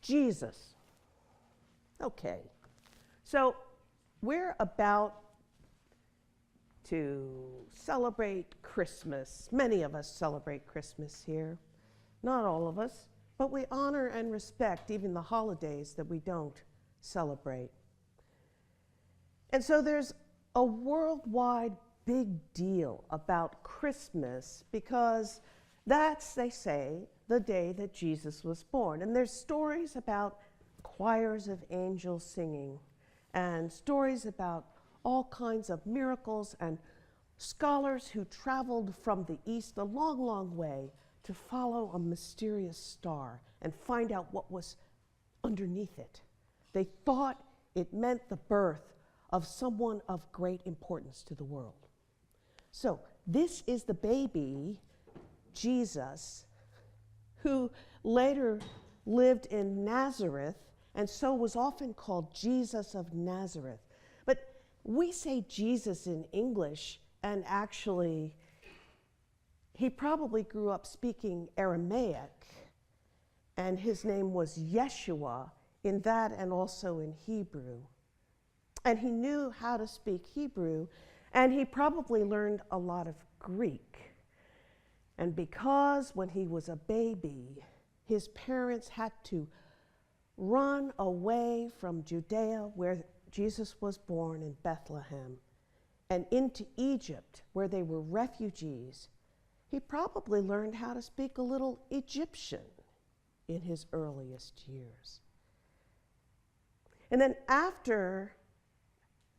Jesus. Okay, so we're about to celebrate Christmas. Many of us celebrate Christmas here. Not all of us, but we honor and respect even the holidays that we don't celebrate. And so there's a worldwide big deal about Christmas because that's, they say, the day that Jesus was born. And there's stories about choirs of angels singing and stories about all kinds of miracles and scholars who traveled from the east a long, long way to follow a mysterious star and find out what was underneath it. They thought it meant the birth of someone of great importance to the world. So this is the baby, Jesus, who later lived in Nazareth and so was often called Jesus of Nazareth. But we say Jesus in English, and actually he probably grew up speaking Aramaic, and his name was Yeshua in that and also in Hebrew. And he knew how to speak Hebrew, and he probably learned a lot of Greek. And because when he was a baby, his parents had to run away from Judea, where Jesus was born in Bethlehem, and into Egypt, where they were refugees, he probably learned how to speak a little Egyptian in his earliest years. And then after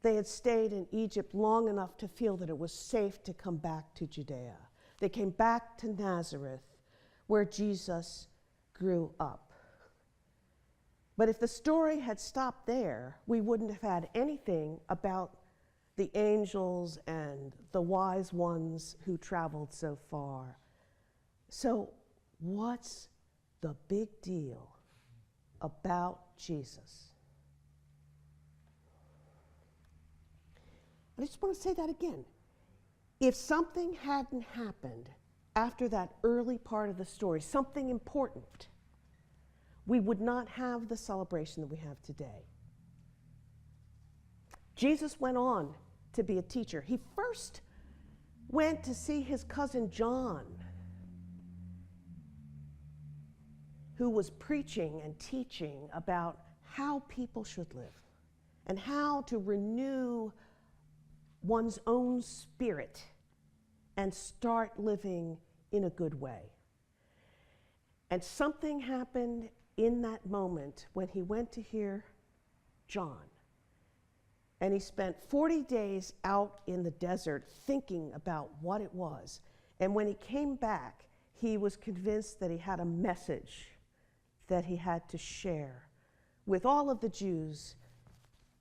they had stayed in Egypt long enough to feel that it was safe to come back to Judea, they came back to Nazareth, where Jesus grew up. But if the story had stopped there, we wouldn't have had anything about the angels and the wise ones who traveled so far. So what's the big deal about Jesus? I just want to say that again. If something hadn't happened after that early part of the story, something important, we would not have the celebration that we have today. Jesus went on to be a teacher. He first went to see his cousin John, who was preaching and teaching about how people should live and how to renew one's own spirit and start living in a good way. And something happened in that moment when he went to hear John. And he spent 40 days out in the desert thinking about what it was. And when he came back, he was convinced that he had a message that he had to share with all of the Jews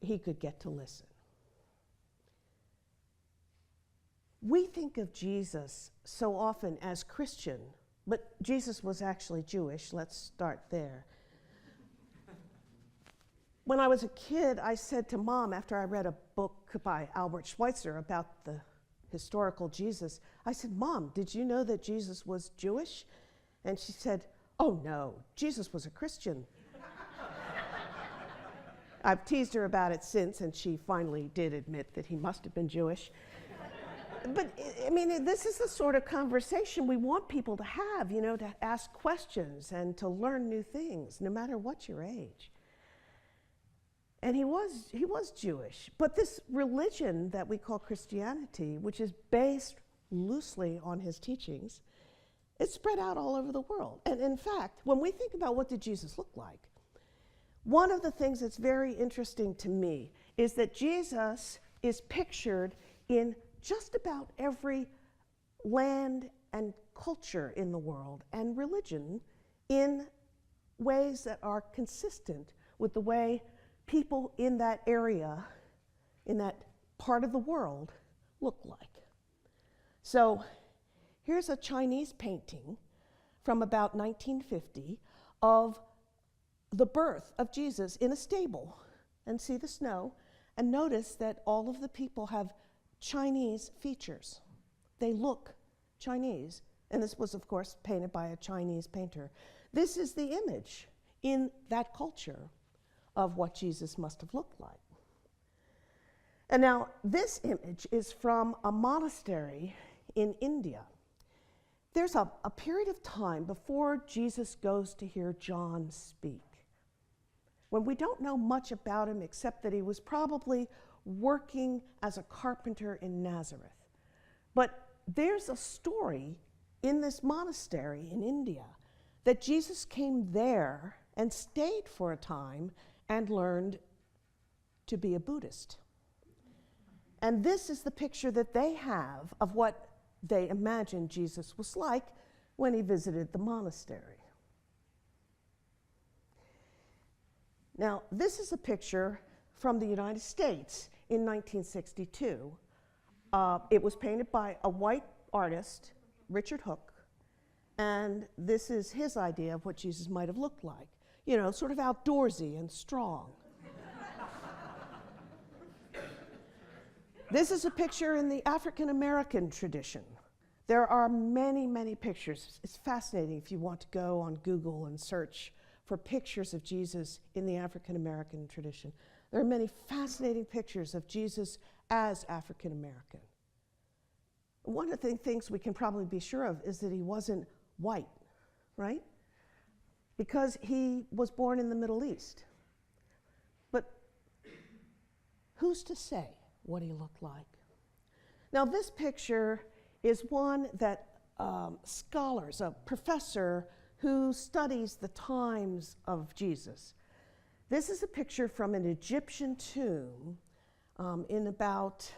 he could get to listen. We think of Jesus so often as Christian, but Jesus was actually Jewish. Let's start there. When I was a kid, I said to Mom, after I read a book by Albert Schweitzer about the historical Jesus, I said, Mom, did you know that Jesus was Jewish? And she said, oh no, Jesus was a Christian. I've teased her about it since, and she finally did admit that he must have been Jewish. But, I mean, this is the sort of conversation we want people to have, you know, to ask questions and to learn new things, no matter what your age. And he was Jewish. But this religion that we call Christianity, which is based loosely on his teachings, it's spread out all over the world. And in fact, when we think about what did Jesus look like, one of the things that's very interesting to me is that Jesus is pictured in just about every land and culture in the world and religion in ways that are consistent with the way people in that area, in that part of the world, look like. So here's a Chinese painting from about 1950 of the birth of Jesus in a stable. And see the snow, and notice that all of the people have Chinese features. They look Chinese. And this was, of course, painted by a Chinese painter. This is the image in that culture of what Jesus must have looked like. And now this image is from a monastery in India. There's a period of time before Jesus goes to hear John speak, when we don't know much about him except that he was probably working as a carpenter in Nazareth. But there's a story in this monastery in India that Jesus came there and stayed for a time and learned to be a Buddhist. And this is the picture that they have of what they imagine Jesus was like when he visited the monastery. Now, this is a picture from the United States in 1962. It was painted by a white artist, Richard Hook, and this is his idea of what Jesus might have looked like. You know, sort of outdoorsy and strong. This is a picture in the African American tradition. There are many, many pictures. It's fascinating if you want to go on Google and search for pictures of Jesus in the African American tradition. There are many fascinating pictures of Jesus as African American. One of the things we can probably be sure of is that he wasn't white, right? Because he was born in the Middle East. But who's to say what he looked like? Now, this picture is one that scholars, a professor who studies the times of Jesus. This is a picture from an Egyptian tomb in about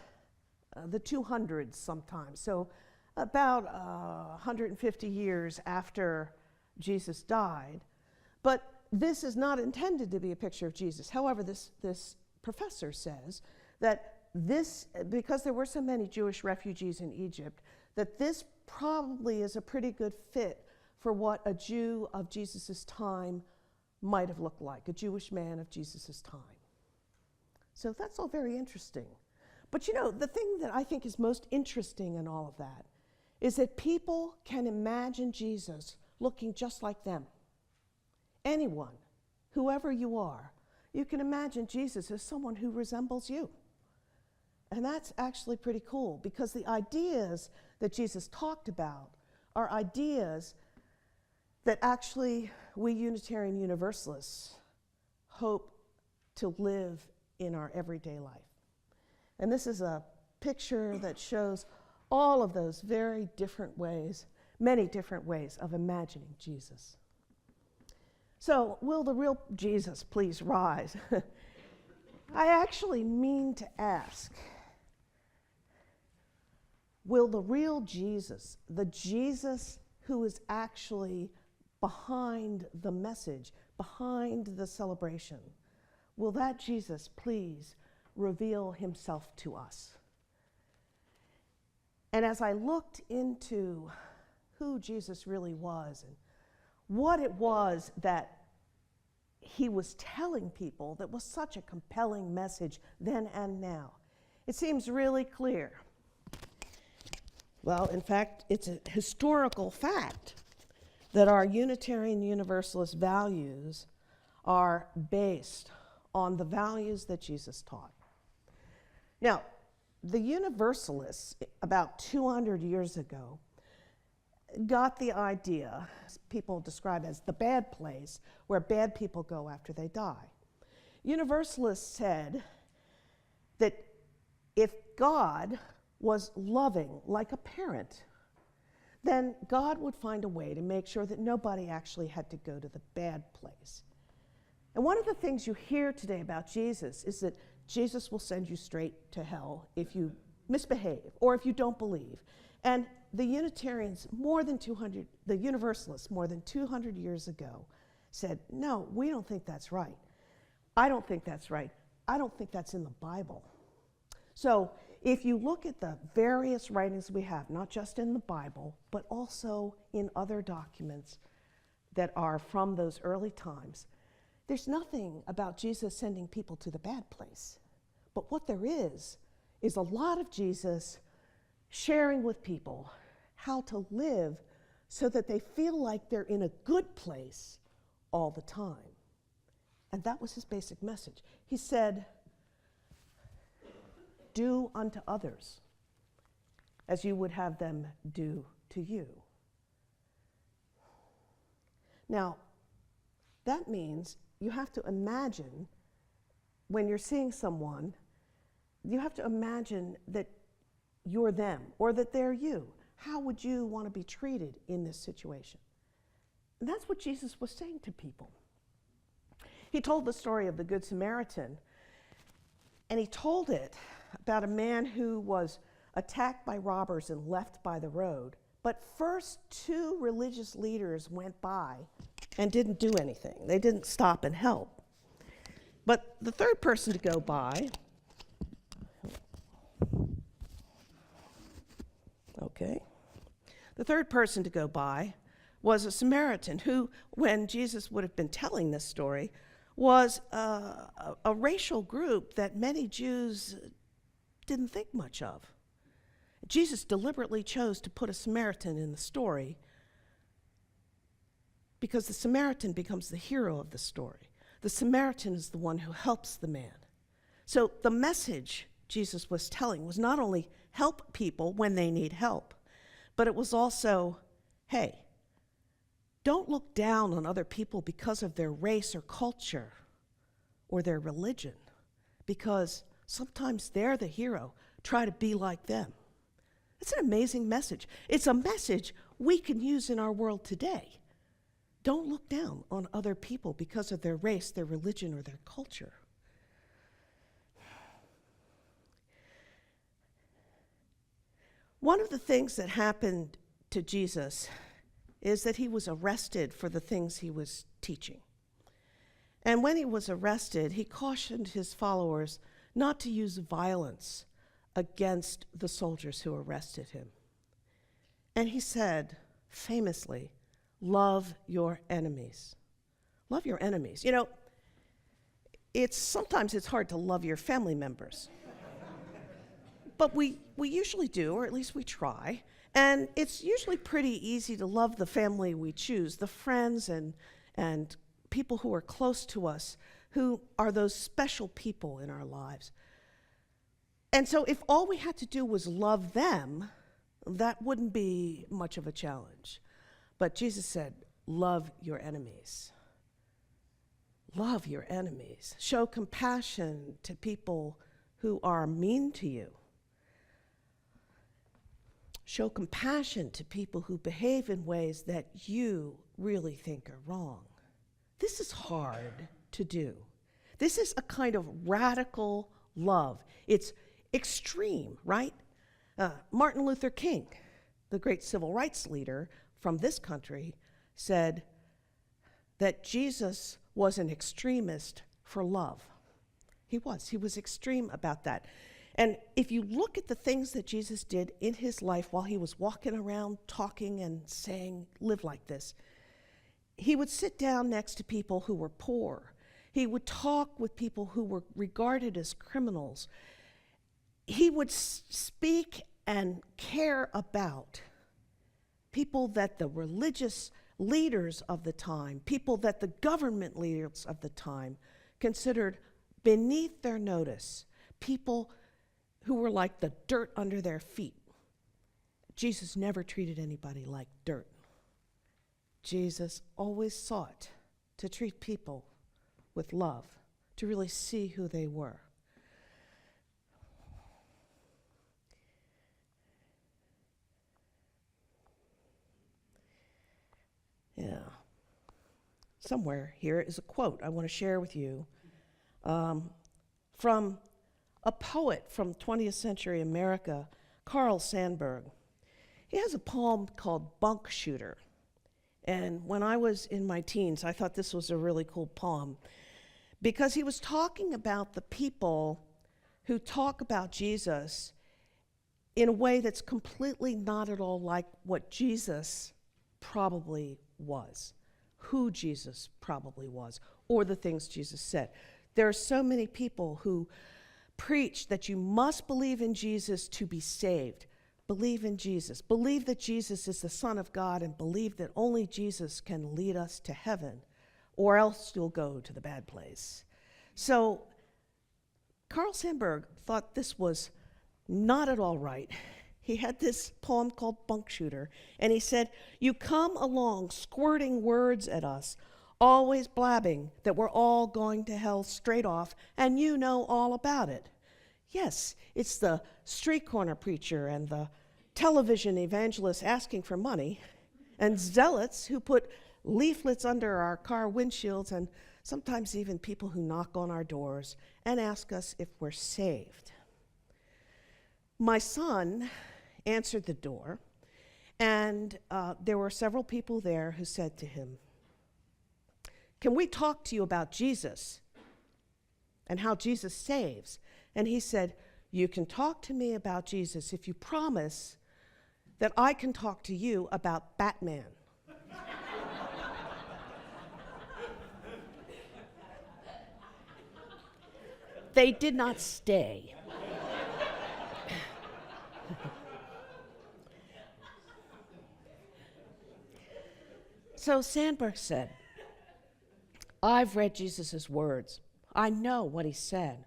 the 200s sometimes, so about 150 years after Jesus died. But this is not intended to be a picture of Jesus. However, this professor says that this, because there were so many Jewish refugees in Egypt, that this probably is a pretty good fit for what a Jew of Jesus' time might have looked like, a Jewish man of Jesus' time. So that's all very interesting. But you know, the thing that I think is most interesting in all of that is that people can imagine Jesus looking just like them. Anyone, whoever you are, you can imagine Jesus as someone who resembles you. And that's actually pretty cool, because the ideas that Jesus talked about are ideas that actually we Unitarian Universalists hope to live in our everyday life. And this is a picture that shows all of those very different ways, many different ways of imagining Jesus. So, will the real Jesus please rise? I actually mean to ask, will the real Jesus, the Jesus who is actually behind the message, behind the celebration, will that Jesus please reveal himself to us? And as I looked into who Jesus really was and what it was that he was telling people that was such a compelling message then and now, it seems really clear. Well, in fact, it's a historical fact that our Unitarian Universalist values are based on the values that Jesus taught. Now, the Universalists, about 200 years ago, got the idea, people describe as the bad place, where bad people go after they die. Universalists said that if God was loving like a parent, then God would find a way to make sure that nobody actually had to go to the bad place. And one of the things you hear today about Jesus is that Jesus will send you straight to hell if you misbehave or if you don't believe. And the Unitarians, the Universalists more than 200 years ago said, no, we don't think that's right. I don't think that's right. I don't think that's in the Bible. So if you look at the various writings we have, not just in the Bible, but also in other documents that are from those early times, there's nothing about Jesus sending people to the bad place. But what there is a lot of Jesus sharing with people how to live so that they feel like they're in a good place all the time. And that was his basic message. He said, do unto others as you would have them do to you. Now, that means you have to imagine, when you're seeing someone, you have to imagine that you're them or that they're you. How would you want to be treated in this situation? And that's what Jesus was saying to people. He told the story of the Good Samaritan, and he told it about a man who was attacked by robbers and left by the road. But first, two religious leaders went by and didn't do anything. They didn't stop and help. But the third person to go by, the third person to go by was a Samaritan who, when Jesus would have been telling this story, was a racial group that many Jews didn't think much of. Jesus deliberately chose to put a Samaritan in the story because the Samaritan becomes the hero of the story. The Samaritan is the one who helps the man. So the message Jesus was telling was not only help people when they need help, but it was also, hey, don't look down on other people because of their race or culture or their religion, because sometimes they're the hero. Try to be like them. It's an amazing message. It's a message we can use in our world today. Don't look down on other people because of their race, their religion, or their culture. One of the things that happened to Jesus is that he was arrested for the things he was teaching. And when he was arrested, he cautioned his followers not to use violence against the soldiers who arrested him. And he said, famously, love your enemies. Love your enemies. You know, sometimes it's hard to love your family members. But we usually do, or at least we try. And it's usually pretty easy to love the family we choose, the friends and people who are close to us, who are those special people in our lives. And so if all we had to do was love them, that wouldn't be much of a challenge. But Jesus said, love your enemies. Love your enemies. Show compassion to people who are mean to you. Show compassion to people who behave in ways that you really think are wrong. This is hard to do. This is a kind of radical love. It's extreme, right? Martin Luther King, the great civil rights leader from this country, said that Jesus was an extremist for love. He was extreme about that. And if you look at the things that Jesus did in his life while he was walking around talking and saying, live like this, he would sit down next to people who were poor. He would talk with people who were regarded as criminals. He would speak and care about people that the religious leaders of the time, people that the government leaders of the time considered beneath their notice, people who were like the dirt under their feet. Jesus never treated anybody like dirt. Jesus always sought to treat people with love, to really see who they were. Yeah. Somewhere here is a quote I want to share with you from a poet from 20th century America, Carl Sandburg. He has a poem called Bunk Shooter. And when I was in my teens, I thought this was a really cool poem because he was talking about the people who talk about Jesus in a way that's completely not at all like what Jesus probably was, who Jesus probably was, or the things Jesus said. There are so many people who preach that you must believe in Jesus to be saved. Believe in Jesus. Believe that Jesus is the Son of God and believe that only Jesus can lead us to heaven. or else you'll go to the bad place. So Carl Sandburg thought this was not at all right. He had this poem called Bunk Shooter, and he said, "You come along squirting words at us, always blabbing that we're all going to hell straight off, and you know all about it." Yes, it's the street corner preacher and the television evangelist asking for money, and zealots who put leaflets under our car windshields, and sometimes even people who knock on our doors and ask us if we're saved. My son answered the door, and there were several people there who said to him, "Can we talk to you about Jesus and how Jesus saves?" And he said, "You can talk to me about Jesus if you promise that I can talk to you about Batman." They did not stay. So Sandburg said, "I've read Jesus' words. I know what he said.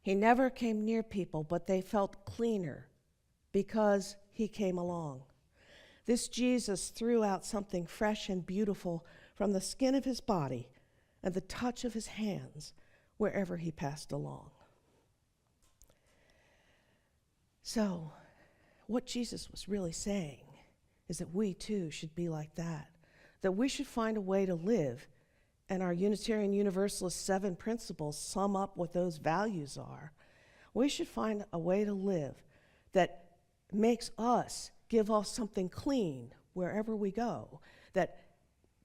He never came near people, but they felt cleaner because he came along. This Jesus threw out something fresh and beautiful from the skin of his body and the touch of his hands wherever he passed along." So, what Jesus was really saying is that we too should be like that we should find a way to live, and our Unitarian Universalist 7 principles sum up what those values are. We should find a way to live that makes us give off something clean wherever we go, that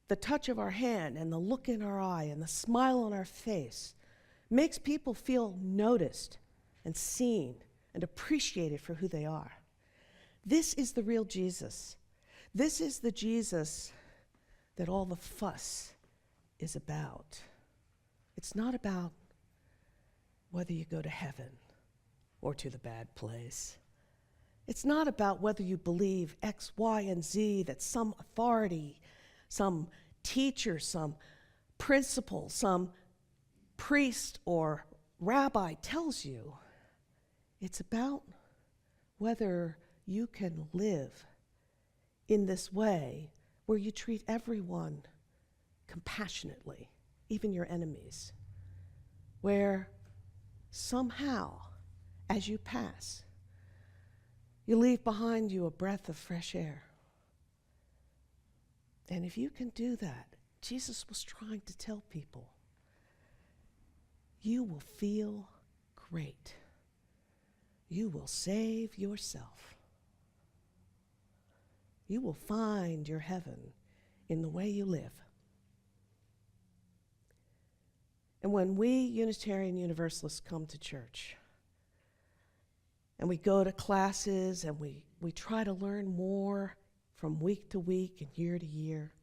the touch of our hand and the look in our eye and the smile on our face makes people feel noticed and seen and appreciated for who they are. This is the real Jesus. This is the Jesus that all the fuss is about. It's not about whether you go to heaven or to the bad place. It's not about whether you believe X, Y, and Z, that some authority, some teacher, some principle, some priest or rabbi tells you. It's about whether you can live in this way where you treat everyone compassionately, even your enemies, where somehow, as you pass, you leave behind you a breath of fresh air. And if you can do that, Jesus was trying to tell people, you will feel great. You will save yourself. You will find your heaven in the way you live. And when we Unitarian Universalists come to church, and we go to classes, and we try to learn more from week to week and year to year,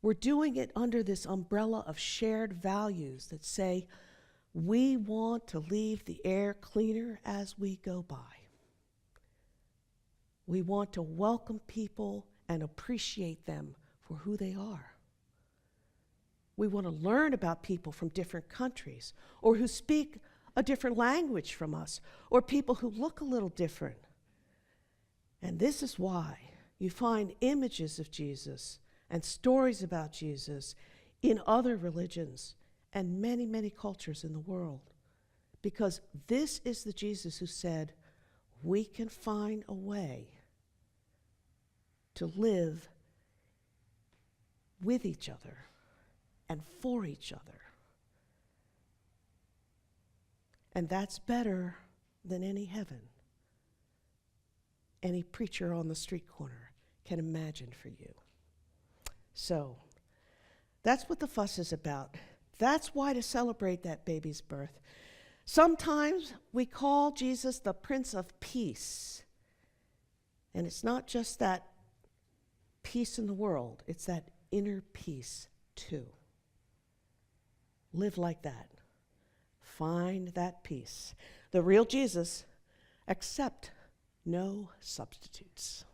we're doing it under this umbrella of shared values that say, we want to leave the air cleaner as we go by. We want to welcome people and appreciate them for who they are. We want to learn about people from different countries, or who speak a different language from us, or people who look a little different. And this is why you find images of Jesus and stories about Jesus in other religions and many, many cultures in the world. Because this is the Jesus who said, we can find a way to live with each other and for each other. And that's better than any heaven any preacher on the street corner can imagine for you. So, that's what the fuss is about. That's why to celebrate that baby's birth. Sometimes we call Jesus the Prince of Peace. And it's not just that peace in the world, it's that inner peace too. Live like that. Find that peace. The real Jesus, accept no substitutes.